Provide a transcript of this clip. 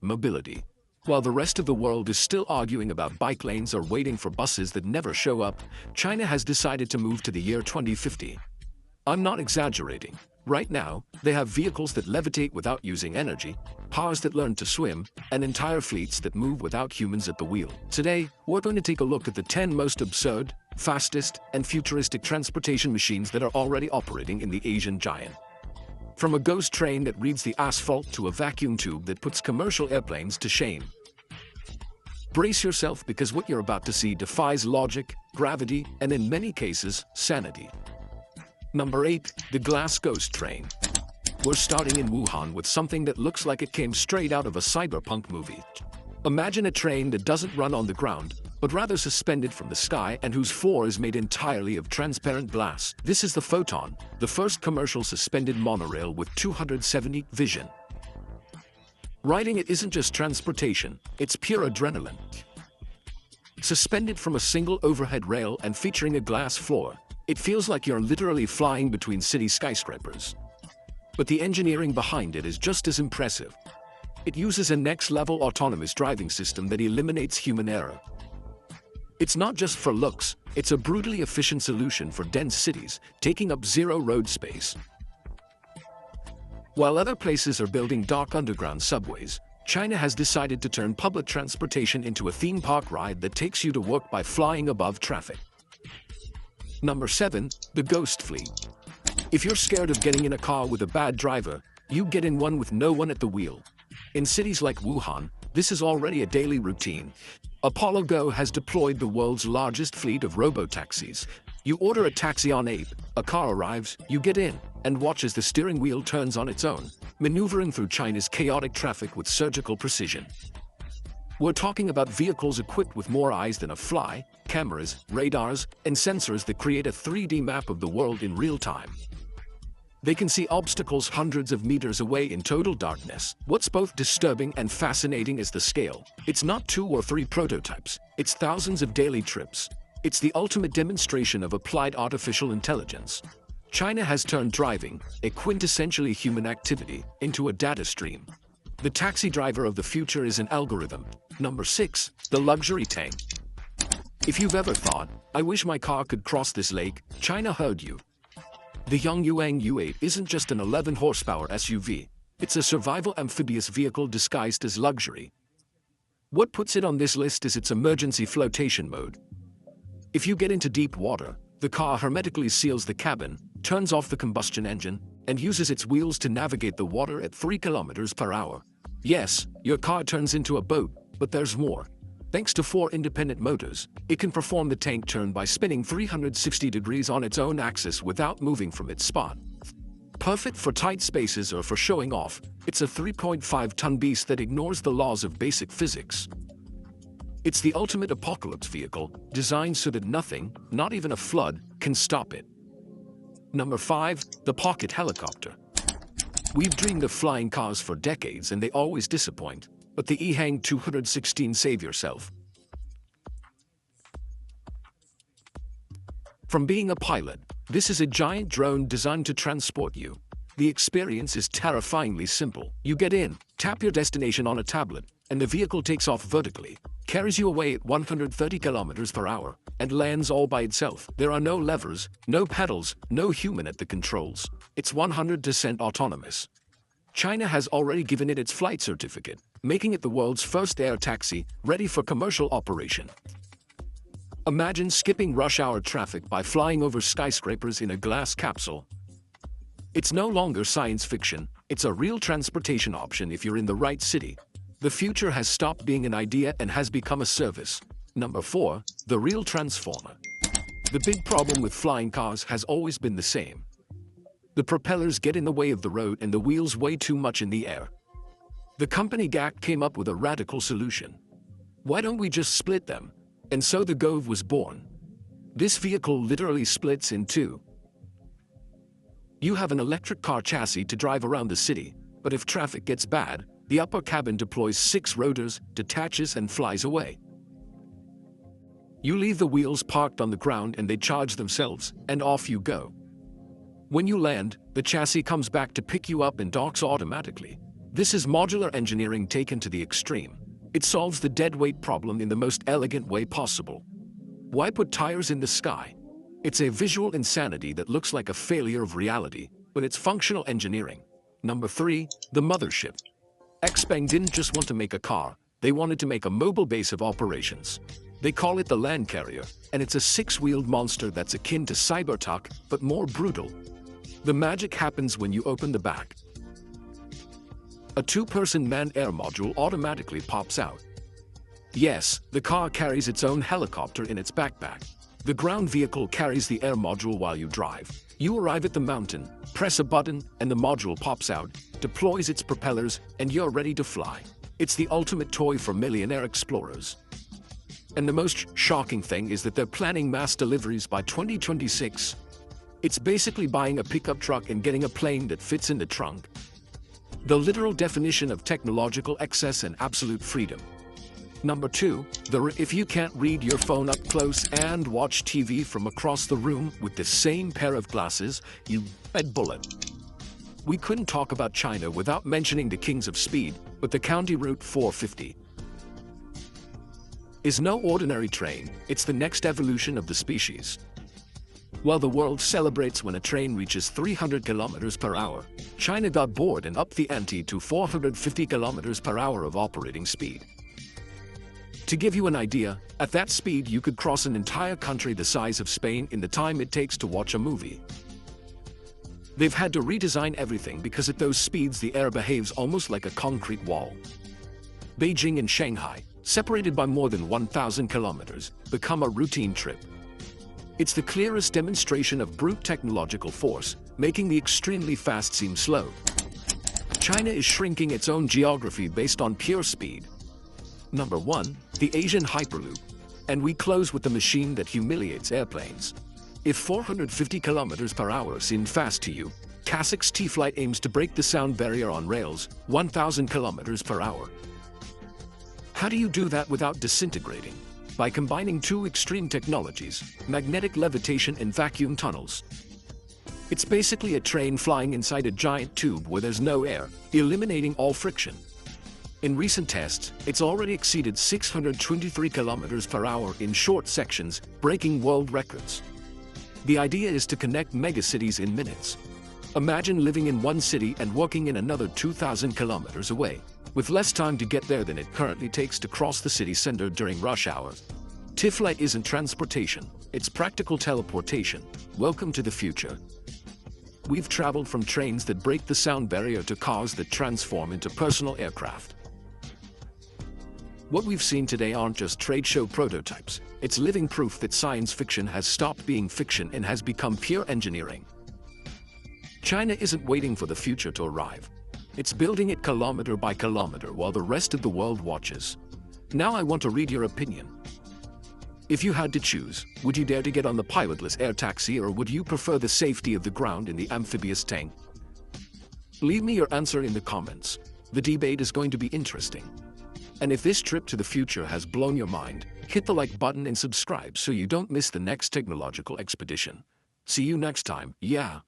mobility. While the rest of the world is still arguing about bike lanes or waiting for buses that never show up, China has decided to move to the year 2050. I'm not exaggerating. Right now, they have vehicles that levitate without using energy, cars that learn to swim, and entire fleets that move without humans at the wheel. Today, we're going to take a look at the 10 most absurd, fastest, and futuristic transportation machines that are already operating in the Asian giant. From a ghost train that reads the asphalt to a vacuum tube that puts commercial airplanes to shame. Brace yourself because what you're about to see defies logic, gravity, and in many cases, sanity. Number 8. The Glass Ghost Train. We're starting in Wuhan with something that looks like it came straight out of a cyberpunk movie. Imagine a train that doesn't run on the ground, but rather suspended from the sky and whose floor is made entirely of transparent glass. This is the Photon, the first commercial suspended monorail with 270 vision. Riding it isn't just transportation, it's pure adrenaline. Suspended from a single overhead rail and featuring a glass floor, it feels like you're literally flying between city skyscrapers. But the engineering behind it is just as impressive. It uses a next-level autonomous driving system that eliminates human error. It's not just for looks, it's a brutally efficient solution for dense cities, taking up zero road space. While other places are building dark underground subways, China has decided to turn public transportation into a theme park ride that takes you to work by flying above traffic. Number 7. The Ghost Fleet. If you're scared of getting in a car with a bad driver, you get in one with no one at the wheel. In cities like Wuhan, this is already a daily routine. Apollo Go has deployed the world's largest fleet of robo-taxis. You order a taxi on Ape, a car arrives, you get in, and watch as the steering wheel turns on its own, maneuvering through China's chaotic traffic with surgical precision. We're talking about vehicles equipped with more eyes than a fly, cameras, radars, and sensors that create a 3D map of the world in real time. They can see obstacles hundreds of meters away in total darkness. What's both disturbing and fascinating is the scale. It's not 2 or 3 prototypes, it's thousands of daily trips. It's the ultimate demonstration of applied artificial intelligence. China has turned driving, a quintessentially human activity, into a data stream. The taxi driver of the future is an algorithm. Number 6. The Luxury Tank. If you've ever thought, I wish my car could cross this lake, China heard you. The Yongyuan U8 isn't just an 11-horsepower SUV. It's a survival amphibious vehicle disguised as luxury. What puts it on this list is its emergency flotation mode. If you get into deep water, the car hermetically seals the cabin, turns off the combustion engine, and uses its wheels to navigate the water at 3 kilometers per hour. Yes, your car turns into a boat, but there's more. Thanks to 4 independent motors, it can perform the tank turn by spinning 360 degrees on its own axis without moving from its spot. Perfect for tight spaces or for showing off, it's a 3.5-ton beast that ignores the laws of basic physics. It's the ultimate apocalypse vehicle, designed so that nothing, not even a flood, can stop it. Number 5. The Pocket Helicopter. We've dreamed of flying cars for decades and they always disappoint, but the EHang 216 save yourself. From being a pilot, this is a giant drone designed to transport you. The experience is terrifyingly simple. You get in, tap your destination on a tablet, and the vehicle takes off vertically, carries you away at 130 kilometers per hour, and lands all by itself. There are no levers, no pedals, no human at the controls. It's 100% autonomous. China has already given it its flight certificate, making it the world's first air taxi ready for commercial operation. Imagine skipping rush hour traffic by flying over skyscrapers in a glass capsule. It's no longer science fiction, it's a real transportation option if you're in the right city. The future has stopped being an idea and has become a service. Number 4. The Real Transformer. The big problem with flying cars has always been the same. The propellers get in the way of the road and the wheels weigh too much in the air. The company GAC came up with a radical solution. Why don't we just split them? And so the Gove was born. This vehicle literally splits in 2. You have an electric car chassis to drive around the city, but if traffic gets bad, the upper cabin deploys 6 rotors, detaches and flies away. You leave the wheels parked on the ground and they charge themselves, and off you go. When you land, the chassis comes back to pick you up and docks automatically. This is modular engineering taken to the extreme. It solves the deadweight problem in the most elegant way possible. Why put tires in the sky? It's a visual insanity that looks like a failure of reality, but it's functional engineering. Number 3, the mothership. XPeng didn't just want to make a car, they wanted to make a mobile base of operations. They call it the land carrier, and it's a 6-wheeled monster that's akin to Cybertruck, but more brutal. The magic happens when you open the back. A 2-person manned air module automatically pops out. Yes, the car carries its own helicopter in its backpack. The ground vehicle carries the air module while you drive. You arrive at the mountain, press a button, and the module pops out, deploys its propellers, and you're ready to fly. It's the ultimate toy for millionaire explorers. And the most shocking thing is that they're planning mass deliveries by 2026. It's basically buying a pickup truck and getting a plane that fits in the trunk. The literal definition of technological excess and absolute freedom. Number 2, if you can't read your phone up close and watch TV from across the room with the same pair of glasses, you bad bullet. We couldn't talk about China without mentioning the kings of speed, but the County Route 450 is no ordinary train, it's the next evolution of the species. While the world celebrates when a train reaches 300 kilometers per hour, China got bored and upped the ante to 450 kilometers per hour of operating speed. To give you an idea, at that speed you could cross an entire country the size of Spain in the time it takes to watch a movie. They've had to redesign everything because at those speeds the air behaves almost like a concrete wall. Beijing and Shanghai, separated by more than 1,000 kilometers, become a routine trip. It's the clearest demonstration of brute technological force, making the extremely fast seem slow. China is shrinking its own geography based on pure speed. Number 1, the Asian Hyperloop. And we close with the machine that humiliates airplanes. If 450 kilometers per hour seemed fast to you, Kazakh's T-Flight aims to break the sound barrier on rails, 1,000 kilometers per hour. How do you do that without disintegrating? By combining 2 extreme technologies, magnetic levitation and vacuum tunnels. It's basically a train flying inside a giant tube where there's no air, eliminating all friction. In recent tests, it's already exceeded 623 kilometers per hour in short sections, breaking world records. The idea is to connect megacities in minutes. Imagine living in one city and working in another 2,000 kilometers away, with less time to get there than it currently takes to cross the city center during rush hours. T-Flight isn't transportation, it's practical teleportation. Welcome to the future. We've traveled from trains that break the sound barrier to cars that transform into personal aircraft. What we've seen today aren't just trade show prototypes, it's living proof that science fiction has stopped being fiction and has become pure engineering. China isn't waiting for the future to arrive. It's building it kilometer by kilometer while the rest of the world watches. Now I want to read your opinion. If you had to choose, would you dare to get on the pilotless air taxi or would you prefer the safety of the ground in the amphibious tank? Leave me your answer in the comments. The debate is going to be interesting. And if this trip to the future has blown your mind, hit the like button and subscribe so you don't miss the next technological expedition. See you next time, yeah.